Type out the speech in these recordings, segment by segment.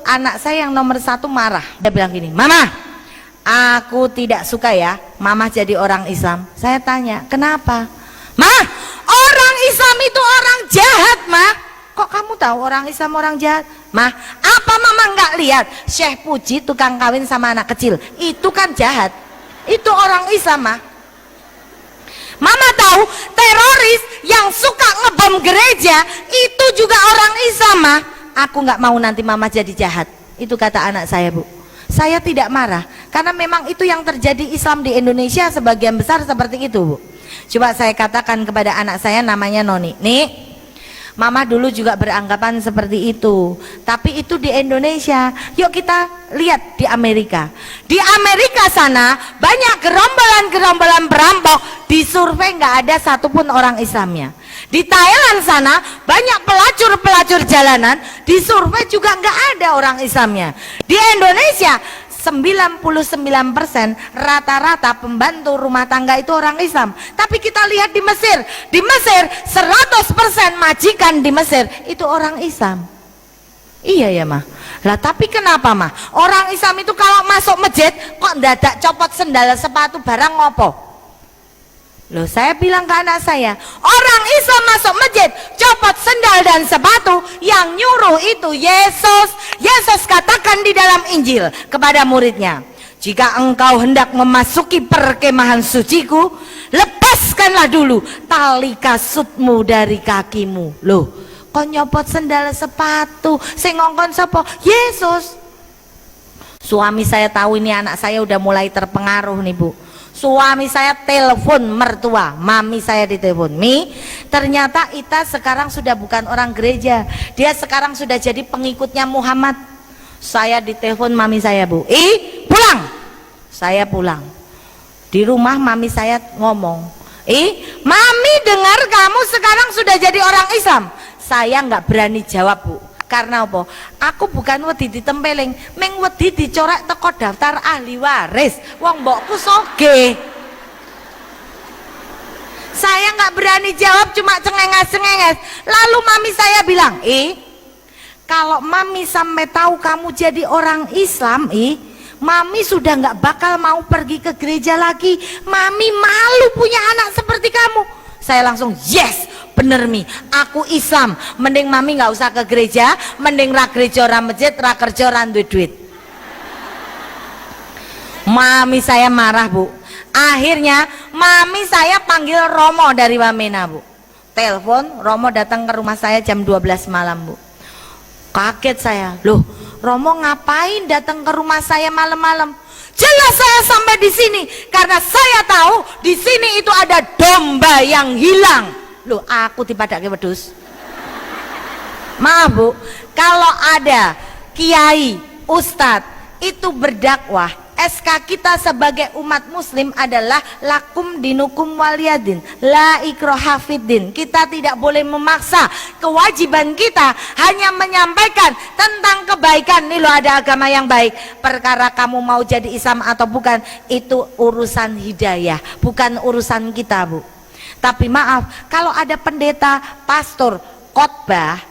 anak saya yang nomor 1 marah. Dia bilang gini, "Mama, aku tidak suka ya Mama jadi orang Islam." Saya tanya, "Kenapa?" "Mah, orang Islam itu orang jahat, Mah." "Kok kamu tahu orang Islam orang jahat?" "Mah, apa Mama nggak lihat Syekh Puji tukang kawin sama anak kecil? Itu kan jahat. Itu orang Islam, Mah." "Mama tahu teroris yang suka ngebom gereja itu juga orang Islam, Mah." "Aku nggak mau nanti Mama jadi jahat." Itu kata anak saya, Bu. Saya tidak marah karena memang itu yang terjadi Islam di Indonesia sebagian besar seperti itu, Bu. Coba saya katakan kepada anak saya namanya Noni, "Nih, Mama dulu juga beranggapan seperti itu, tapi itu di Indonesia. Yuk kita lihat di Amerika. Di Amerika sana banyak gerombolan-gerombolan perampok, disurvei nggak ada satupun orang Islamnya. Di Thailand sana banyak pelacur-pelacur jalanan, disurvei juga nggak ada orang Islamnya. Di Indonesia 99% rata-rata pembantu rumah tangga itu orang Islam. Tapi kita lihat di Mesir 100% majikan di Mesir itu orang Islam. Iya ya, Mah. Lah tapi kenapa, Mah? Orang Islam itu kalau masuk masjid kok ndadak copot sendal sepatu barang ngopo? Loh, saya bilang ke anak saya, orang Islam masuk masjid copot sendal dan sepatu, yang nyuruh itu Yesus. Yesus katakan di dalam Injil kepada muridnya, "Jika engkau hendak memasuki perkemahan suciku, lepaskanlah dulu tali kasutmu dari kakimu." Loh, kok nyopot sendal sepatu? Sing ngongkon sapa? Yesus. Suami saya tahu ini anak saya udah mulai terpengaruh nih, Bu. Suami saya telepon mertua, mami saya ditelepon, "Mi, ternyata Ita sekarang sudah bukan orang gereja, dia sekarang sudah jadi pengikutnya Muhammad." Saya ditelepon mami saya, Bu, pulang." Saya pulang. Di rumah mami saya ngomong, "Mami dengar kamu sekarang sudah jadi orang Islam." Saya nggak berani jawab, Bu. Karena apa? Aku bukan wedi ditempeling, meng wedi dicorek teko daftar ahli waris. Wong mbokku soge. Saya nggak berani jawab, cuma cengenges-cengenges. Lalu mami saya bilang, kalau mami sampai tahu kamu jadi orang Islam, mami sudah nggak bakal mau pergi ke gereja lagi. Mami malu punya anak seperti kamu." Saya langsung, "Yes, bener Mi, aku Islam. Mending mami nggak usah ke gereja, mending ra gereja ra masjid, ra kerja ra duwe duit." Mami saya marah, Bu. Akhirnya mami saya panggil Romo dari Wamena, Bu. Telepon, Romo datang ke rumah saya jam 12 malam, Bu. Kaget saya, "Loh, Romo ngapain datang ke rumah saya malam-malam?" "Jelas saya sampai di sini karena saya tahu di sini itu ada domba yang hilang." Loh, aku dipadake wedhus. Maaf, Bu, kalau ada kiai, ustadz itu berdakwah, SK kita sebagai umat muslim adalah lakum dinukum waliyadin, la ikraha fiddin. Kita tidak boleh memaksa. Kewajiban kita hanya menyampaikan tentang kebaikan. Nih loh, ada agama yang baik. Perkara kamu mau jadi Islam atau bukan, itu urusan hidayah, bukan urusan kita, Bu. Tapi maaf, kalau ada pendeta, pastor, khotbah,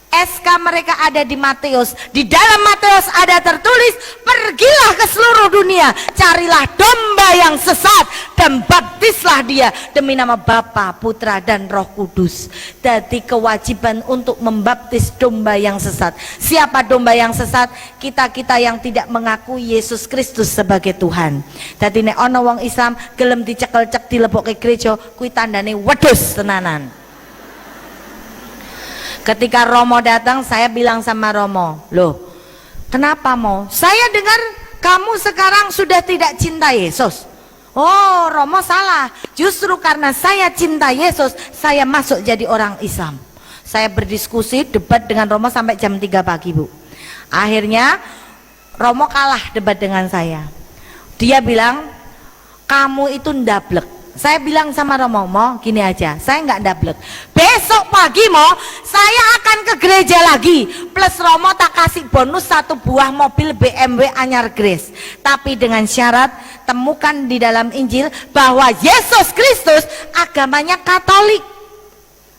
SK mereka ada di Matius. Di dalam Matius ada tertulis, "Pergilah ke seluruh dunia, carilah domba yang sesat dan baptislah dia demi nama Bapa, Putra dan Roh Kudus." Jadi kewajiban untuk membaptis domba yang sesat. Siapa domba yang sesat? Kita-kita yang tidak mengakui Yesus Kristus sebagai Tuhan. Jadi nek ana wong Islam gelem dicekel-cek dilebokke gereja, kuwi tandane wedhus tenanan. Ketika Romo datang, saya bilang sama Romo, "Loh, kenapa Mo? Saya dengar kamu sekarang sudah tidak cinta Yesus." "Oh, Romo salah. Justru karena saya cinta Yesus, saya masuk jadi orang Islam." Saya berdiskusi, debat dengan Romo sampai jam 3 pagi, Bu. Akhirnya Romo kalah debat dengan saya. Dia bilang, "Kamu itu ndablek." Saya bilang sama Romo, "Mo, gini aja, saya nggak ndablek. Besok pagi, Mo, saya akan ke gereja lagi. Plus Romo tak kasih bonus 1 buah mobil BMW anyar Grace. Tapi dengan syarat, temukan di dalam Injil bahwa Yesus Kristus agamanya Katolik."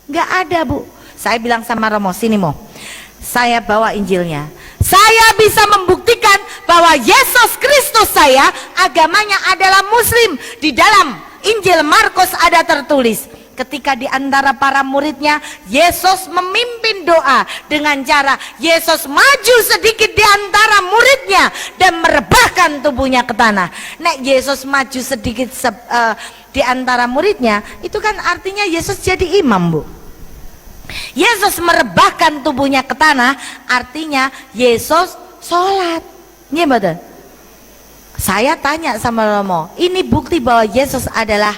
Nggak ada, Bu. Saya bilang sama Romo, "Sini, Mo, saya bawa Injilnya. Saya bisa membuktikan bahwa Yesus Kristus saya agamanya adalah Muslim. Di dalam Injil Markus ada tertulis, ketika di antara para muridnya, Yesus memimpin doa dengan cara Yesus maju sedikit di antara muridnya dan merebahkan tubuhnya ke tanah. Nek Yesus maju sedikit di antara muridnya, itu kan artinya Yesus jadi imam, Bu. Yesus merebahkan tubuhnya ke tanah, artinya Yesus sholat. Iya betul. Saya tanya sama Romo, ini bukti bahwa Yesus adalah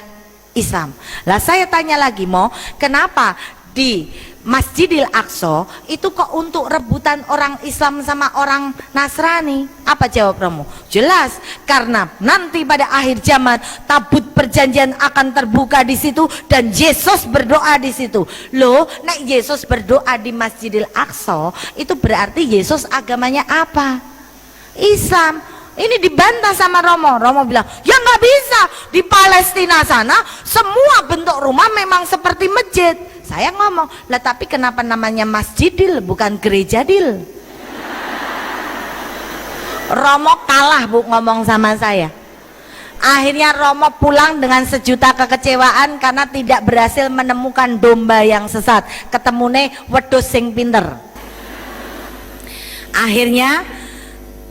Islam. Lah saya tanya lagi, Mo, kenapa di Masjidil Aqsa itu kok untuk rebutan orang Islam sama orang Nasrani? Apa jawab Romo? Jelas, karena nanti pada akhir zaman tabut perjanjian akan terbuka di situ dan Yesus berdoa di situ. Loh, nek Yesus berdoa di Masjidil Aqsa, itu berarti Yesus agamanya apa? Islam. Ini dibantah sama Romo. Romo bilang, ya nggak bisa, di Palestina sana semua bentuk rumah memang seperti masjid. Saya ngomong, lah tapi kenapa namanya Masjidil bukan Gerejadil? Romo kalah, Bu, ngomong sama saya. Akhirnya Romo pulang dengan sejuta kekecewaan karena tidak berhasil menemukan domba yang sesat. Ketemune wedhus sing pinter. Akhirnya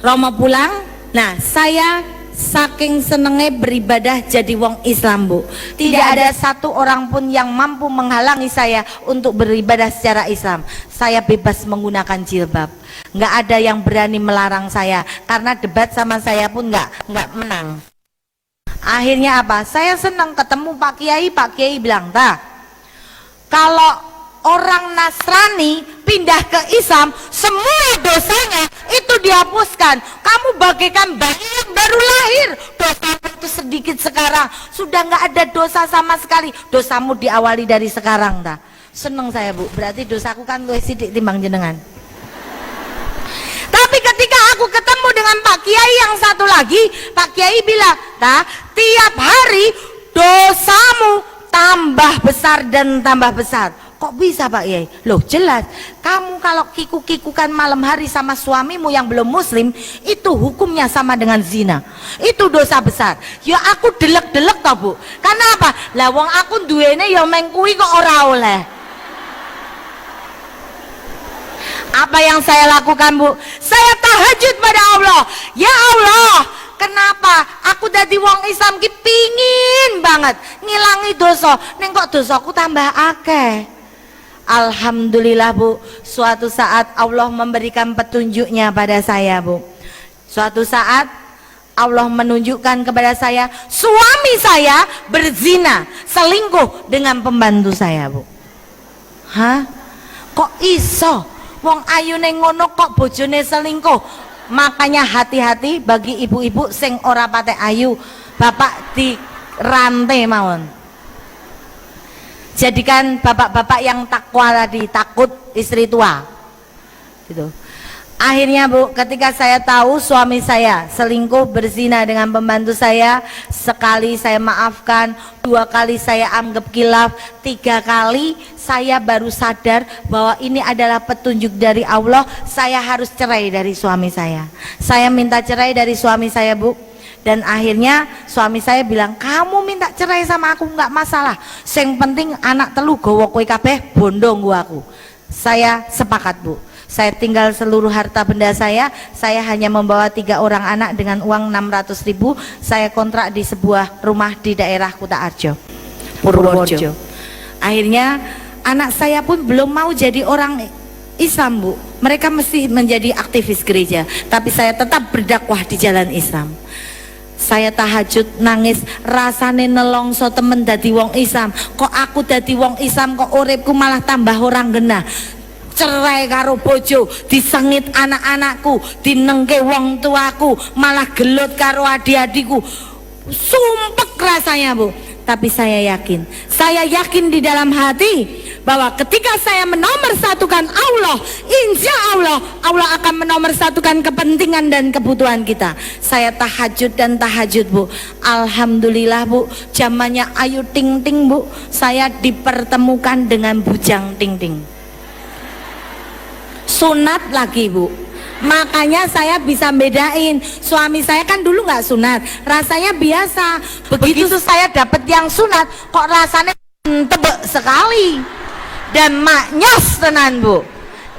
Romo pulang. Nah, saya saking senengnya beribadah jadi wong Islam, Bu. Tidak ada satu orang pun yang mampu menghalangi saya untuk beribadah secara Islam. Saya bebas menggunakan jilbab. Nggak ada yang berani melarang saya, karena debat sama saya pun nggak menang. Akhirnya apa? Saya senang ketemu Pak Kiai bilang, kalau orang Nasrani pindah ke Islam, semua dosanya itu dihapuskan. Kamu bagaikan bayi yang baru lahir, dosa itu sedikit sekarang, sudah nggak ada dosa sama sekali. Dosamu diawali dari sekarang, Seneng saya, Bu, berarti dosaku kan luwih sidik timbang jenengan. Tapi ketika aku ketemu dengan Pak Kiai yang satu lagi, Pak Kiai bilang, tiap hari dosamu tambah besar dan tambah besar. Kok bisa, Pak Kiai? Loh, jelas, kamu kalau kikuk-kikukan malam hari sama suamimu yang belum muslim, itu hukumnya sama dengan zina. Itu dosa besar. Ya aku delek-delek toh, Bu. Karena apa? Lah wong aku duwene ya mengkui kok ora oleh. Apa yang saya lakukan, Bu? Saya tahajud pada Allah. Ya Allah, kenapa aku dadi wong Islam ki pingin banget ngilangi dosa, ning kok dosaku tambah akeh. Alhamdulillah, Bu, suatu saat Allah memberikan petunjuknya pada saya, Bu. Suatu saat Allah menunjukkan kepada saya, suami saya berzina, selingkuh dengan pembantu saya, Bu. Hah? Kok iso? Wong ayune ngono kok bojone selingkuh? Makanya hati-hati bagi ibu-ibu sing ora patek ayu, bapak di rantai mawon. Jadikan bapak-bapak yang takwa tadi, takut istri tua gitu. Akhirnya, Bu, ketika saya tahu suami saya selingkuh berzina dengan pembantu saya, sekali saya maafkan, 2 kali saya anggap khilaf, 3 kali saya baru sadar bahwa ini adalah petunjuk dari Allah. Saya harus cerai dari suami saya. Saya minta cerai dari suami saya, Bu. Dan akhirnya suami saya bilang, kamu minta cerai sama aku nggak masalah, sing penting anak telu gowo kowe kabeh bondo gua aku. Saya sepakat, Bu. Saya tinggal seluruh harta benda saya hanya membawa 3 orang anak dengan uang 600.000. Saya kontrak di sebuah rumah di daerah Kutoarjo, Purworejo. Akhirnya anak saya pun belum mau jadi orang Islam, Bu. Mereka mesti menjadi aktivis gereja, tapi saya tetap berdakwah di jalan Islam. Saya tahajud nangis, rasane nelongso temen dadi wong Islam. Kok aku dadi wong Islam kok uripku malah tambah orang genah. Cerai karo bojo, disengit anak-anakku, dinengke wong tuaku, malah gelut karo adik-adikku. Sumpek rasanya, Bu. Tapi saya yakin di dalam hati bahwa ketika saya menomorsatukan Allah, insya Allah akan menomorsatukan kepentingan dan kebutuhan kita. Saya tahajud dan tahajud, Bu. Alhamdulillah, Bu, zamannya Ayu Ting Ting, Bu, saya dipertemukan dengan Bujang Ting Ting. Sunat lagi, Bu. Makanya saya bisa bedain. Suami saya kan dulu nggak sunat, rasanya biasa. Begitu saya dapat yang sunat, kok rasanya tebek sekali dan maknyos tenan Bu.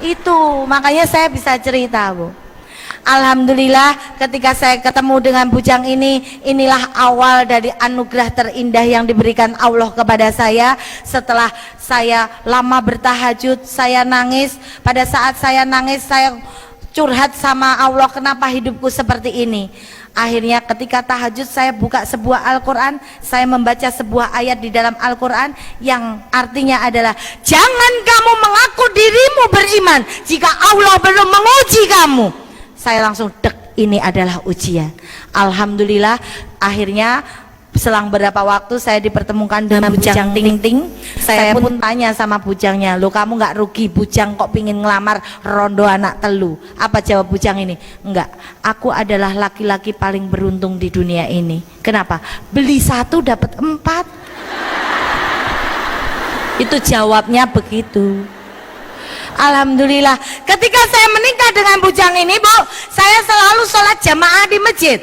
Itu makanya saya bisa cerita Bu. Alhamdulillah ketika saya ketemu dengan bujang ini, inilah awal dari anugerah terindah yang diberikan Allah kepada saya. Setelah saya lama bertahajud, saya nangis. Pada saat saya nangis, saya curhat sama Allah, kenapa hidupku seperti ini. Akhirnya ketika tahajud saya buka sebuah Al-Quran, saya membaca sebuah ayat di dalam Al-Quran yang artinya adalah, jangan kamu mengaku dirimu beriman jika Allah belum menguji kamu. Saya langsung dek, ini adalah ujian. Alhamdulillah akhirnya selang berapa waktu saya dipertemukan dengan bujang ting-ting. Saya pun tanya sama bujangnya, lo kamu nggak rugi bujang kok pingin ngelamar rondo anak telu? Apa jawab bujang ini? Enggak, aku adalah laki-laki paling beruntung di dunia ini. Kenapa? Beli satu dapat 4. Itu jawabnya begitu. Alhamdulillah ketika saya menikah dengan bujang ini Bu, saya selalu sholat jamaah di masjid.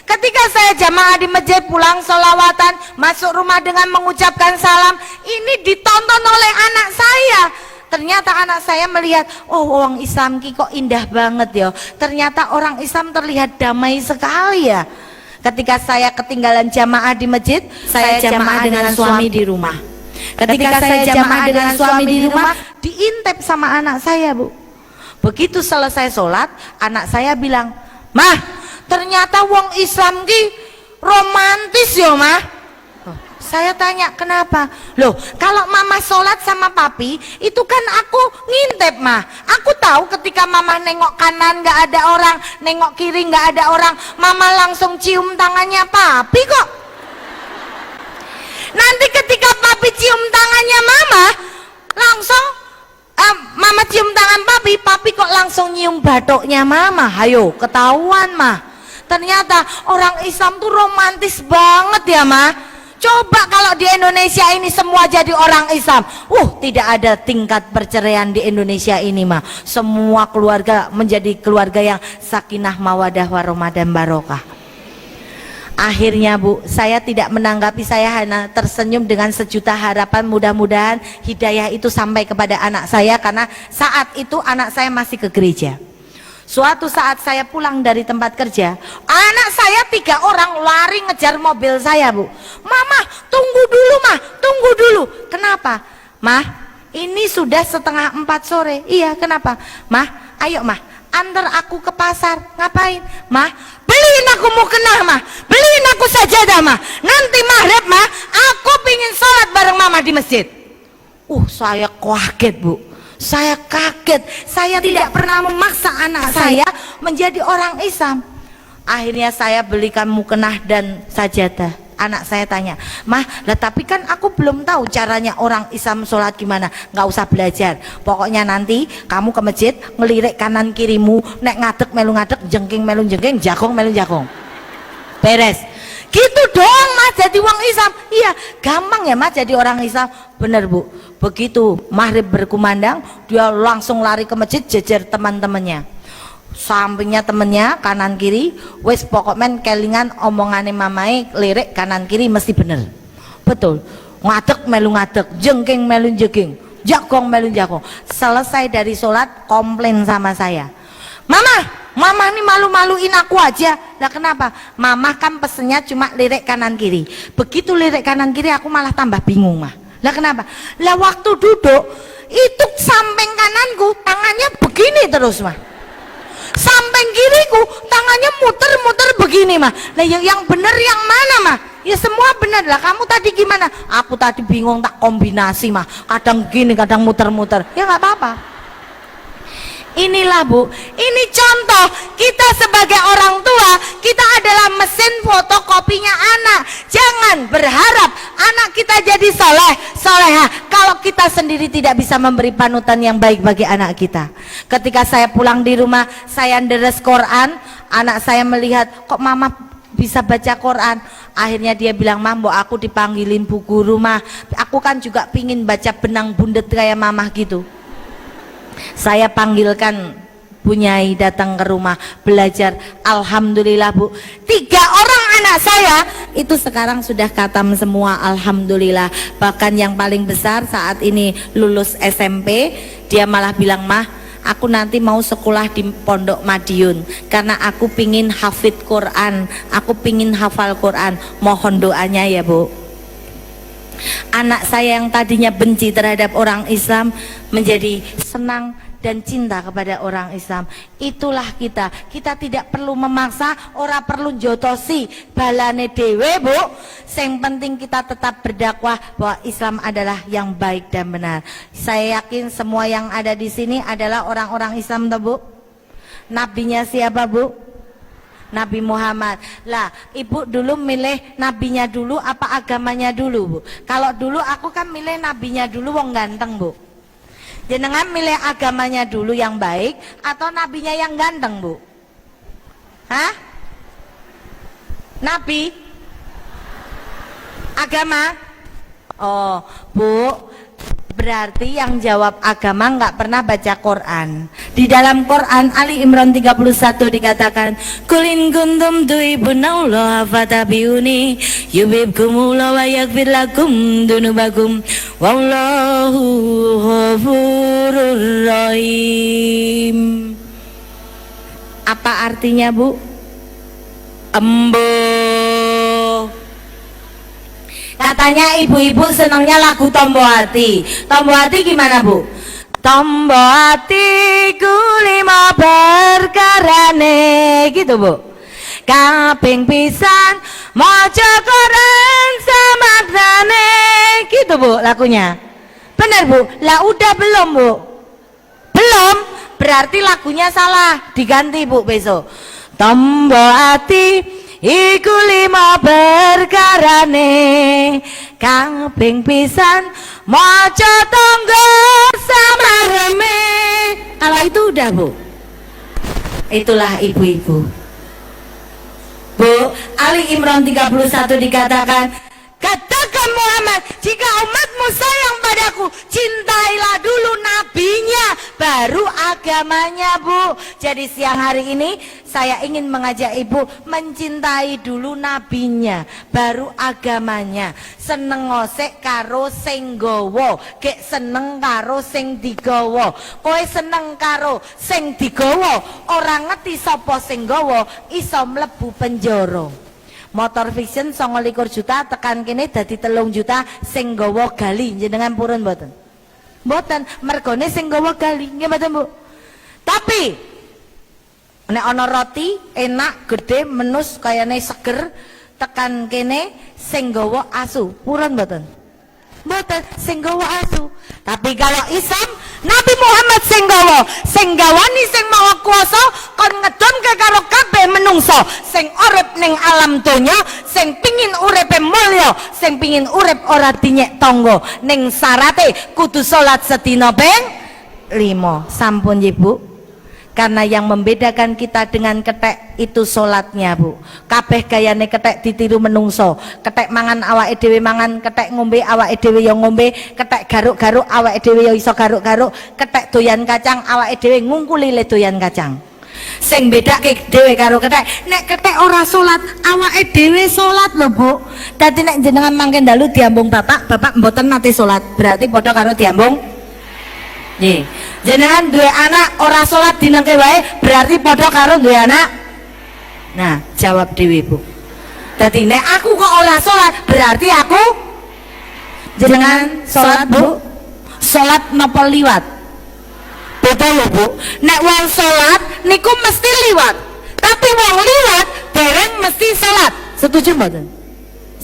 Ketika saya jamaah di masjid, pulang sholawatan, masuk rumah dengan mengucapkan salam, ini ditonton oleh anak saya. Ternyata anak saya melihat, oh orang Islam ki kok indah banget ya, ternyata orang Islam terlihat damai sekali ya. Ketika saya ketinggalan jamaah di masjid, saya jamaah dengan suami di rumah. Ketika saya jamaah dengan suami di rumah, diintip sama anak saya Bu. Begitu selesai sholat, anak saya bilang, Mah, ternyata wong Islam ki romantis ya Mah. Saya tanya kenapa? Loh, kalau mama sholat sama papi itu kan aku ngintip Mah. Aku tahu ketika mama nengok kanan nggak ada orang, nengok kiri nggak ada orang, mama langsung cium tangannya papi kok. Nanti ketika papi cium tangannya mama, langsung mama cium tangan papi, papi kok langsung nyium batuknya mama. Hayo ketahuan Mah. Ternyata orang Islam tuh romantis banget ya Mah. Coba kalau di Indonesia ini semua jadi orang Islam, tidak ada tingkat perceraian di Indonesia ini Mah. Semua keluarga menjadi keluarga yang sakinah mawadah warahmah dan barokah. Akhirnya Bu, saya tidak menanggapi, saya hanya tersenyum dengan sejuta harapan, mudah-mudahan hidayah itu sampai kepada anak saya, karena saat itu anak saya masih ke gereja. Suatu saat saya pulang dari tempat kerja, anak saya 3 orang lari ngejar mobil saya Bu. Mama tunggu dulu Mah, tunggu dulu. Kenapa? Mah, ini sudah 3:30 sore. Iya kenapa? Mah, ayo Mah, antar aku ke pasar. Ngapain? Mah, beliin aku mukena Mah, beliin aku sajadah Mah, nanti maghrib Mah aku pingin sholat bareng mama di masjid. Saya kaget Bu, saya kaget. Saya tidak pernah memaksa anak saya menjadi orang Islam. Akhirnya saya belikan mukena dan sajadah. Anak saya tanya, Mah, lah tapi kan aku belum tahu caranya orang Islam sholat gimana. Nggak usah belajar, pokoknya nanti kamu ke masjid ngelirik kanan kirimu, nek ngadek melu ngadek, jengking melu jengking, jakong melu jakong, beres. Gitu doang Mah jadi orang Islam. Iya gampang ya Mah jadi orang Islam. Bener Bu. Begitu maghrib berkumandang, dia langsung lari ke masjid jejer teman-temannya. Sampingnya temennya kanan kiri, wes pokok men kelingan omongane mamai, lirik kanan kiri mesti bener. Betul, ngadek melu ngadek, jengking melu jengking, jakong melu jakong. Selesai dari sholat komplain sama saya, mama ini malu-maluin aku aja. Lah kenapa? Mama kan pesennya cuma lirik kanan kiri. Begitu lirik kanan kiri aku malah tambah bingung Mah. Lah kenapa? Lah waktu duduk itu samping kananku tangannya begini terus Mah, samping kiriku tangannya muter-muter begini Mah. Lah yang bener yang mana Mah? Ya semua bener lah. Kamu tadi gimana? Aku tadi bingung tak kombinasi Mah, kadang gini kadang muter-muter. Ya nggak apa-apa. Inilah Bu, ini contoh kita sebagai orang tua, kita adalah mesin fotokopinya anak. Jangan berharap anak kita jadi soleh, soleha kalau kita sendiri tidak bisa memberi panutan yang baik bagi anak kita. Ketika saya pulang di rumah, saya deres Quran, anak saya melihat kok mama bisa baca Quran. Akhirnya dia bilang, Mah, mbok aku dipanggilin bu guru Mah, aku kan juga pingin baca benang bundet kayak mamah gitu. Saya panggilkan Bu Nyai datang ke rumah belajar. Alhamdulillah Bu, 3 orang anak saya itu sekarang sudah khatam semua, alhamdulillah. Bahkan yang paling besar saat ini lulus SMP, dia malah bilang, "Mah, aku nanti mau sekolah di Pondok Madiun karena aku pingin hafid Quran, aku pingin hafal Quran." Mohon doanya ya Bu. Anak saya yang tadinya benci terhadap orang Islam menjadi senang dan cinta kepada orang Islam. Itulah kita tidak perlu memaksa, ora perlu jotosi balane dewe Bu. Yang penting kita tetap berdakwah bahwa Islam adalah yang baik dan benar. Saya yakin semua yang ada di sini adalah orang-orang Islam toh Bu. Nabinya siapa Bu? Nabi Muhammad. Lah, Ibu dulu milih nabinya dulu apa agamanya dulu Bu? Kalau dulu aku kan milih nabinya dulu, wong ganteng Bu. Jenengan milih agamanya dulu yang baik atau nabinya yang ganteng Bu? Hah? Nabi? Agama? Oh Bu, berarti yang jawab agama nggak pernah baca Quran. Di dalam Quran Ali Imran 31 dikatakan, "Kulin kuntum tuhibbunallah fatabi'uni yuhibbukumullah wa yaghfir lakum dunubakum wallahu ghafurur rahim." Apa artinya Bu? Embo. Katanya ibu-ibu senangnya lagu Tombo Hati. Tombo Hati gimana Bu? Tombo hatiku 5 perkarane, gitu Bu. Kaping pisan maca Quran samaknane, gitu Bu lagunya. Benar Bu? Lah udah belum Bu? Belum? Berarti lagunya salah, diganti Bu besok. Tombo hati iku 5 perkarane, kaping pisan maca tangga sama reme. Kalau itu udah Bu. Itulah ibu-ibu Bu. Ali Imran 31 dikatakan, "Katakan Muhammad, jika umatmu sayang padaku, cintailah dulu nabinya, baru agamanya Bu." Jadi siang hari ini saya ingin mengajak ibu mencintai dulu nabinya, baru agamanya. Seneng ngosek karo sing gowo, gek seneng karo sing digowo. Kowe seneng karo sing digowo, orang ngerti sapa sing gowo, iso mlebu penjara. Motor fiction 29 juta, tekan kene dadi 3 juta sing gawa gali. Jenengan purun mboten? Mboten, mergone sing gawa gali, nggih mboten Bu? Tapi nek ana roti enak, gede, menus, kayane seger, tekan kene sing gawa asu. Purun mboten? Mboten, sing gawa asu. Tapi kalau Islam, Nabi Muhammad sing gawani sing maha kuasa kon ngedonke karo kabeh menungso sing urip ning alam donya, sing pingin uripe mulya, sing pingin urip ora dinyek tangga, ning syarate kudu salat sedina ping 5. Sampun nggih Bu. Karena yang membedakan kita dengan ketek itu sholatnya Bu. Kabeh gayane ketek ditiru menungso. Ketek mangan awake dhewe mangan, ketek ngombe awake dhewe ya ngombe, ketek garuk-garuk awake dhewe ya iso garuk-garuk, ketek doyan kacang awake dhewe ngungkuli le doyan kacang. Sing bedake dhewe karo ketek, nek ketek ora sholat awake dhewe sholat lho Bu. Dadi nek jenengan mangke dalu diambung bapak mboten nate sholat, berarti padha karo diambung. Nggih. Jenengan duwe anak ora salat dinengke wae berarti padha karo duwe anak. Nah, jawab dhewe Bu. Dadi nek aku kok ora salat berarti aku. Jenengan salat Bu? Salat napa liwat? Betul lho Bu. Nek wong salat niku mesti liwat. Tapi wong liwat dereng mesti salat. Setuju mboten?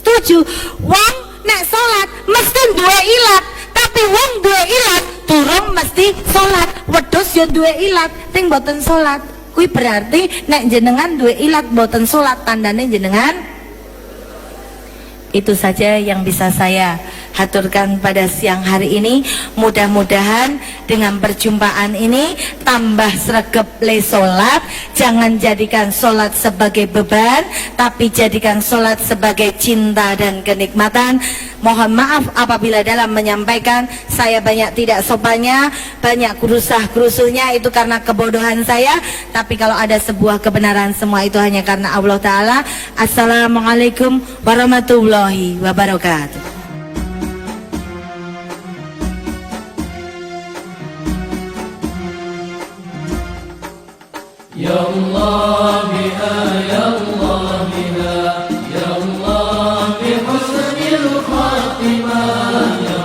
Setuju. Wong nek salat mesti duwe ilat, tapi wong duwe ilat durung mesti sholat. Wedhus ya duwe ilat ting mboten sholat. Kuwi berarti nek jenengan duwe ilat mboten sholat, tandane jenengan. Itu saja yang bisa saya haturkan pada siang hari ini. Mudah-mudahan dengan perjumpaan ini tambah sregep le solat. Jangan jadikan solat sebagai beban, tapi jadikan solat sebagai cinta dan kenikmatan. Mohon maaf apabila dalam menyampaikan saya banyak tidak sopannya, banyak gerusah-gerusuhnya, itu karena kebodohan saya. Tapi kalau ada sebuah kebenaran, semua itu hanya karena Allah Ta'ala. Assalamualaikum warahmatullahi wabarakatuh. Ya Allah biha, ya Allah biha, ya Allah bi husnil khatimah.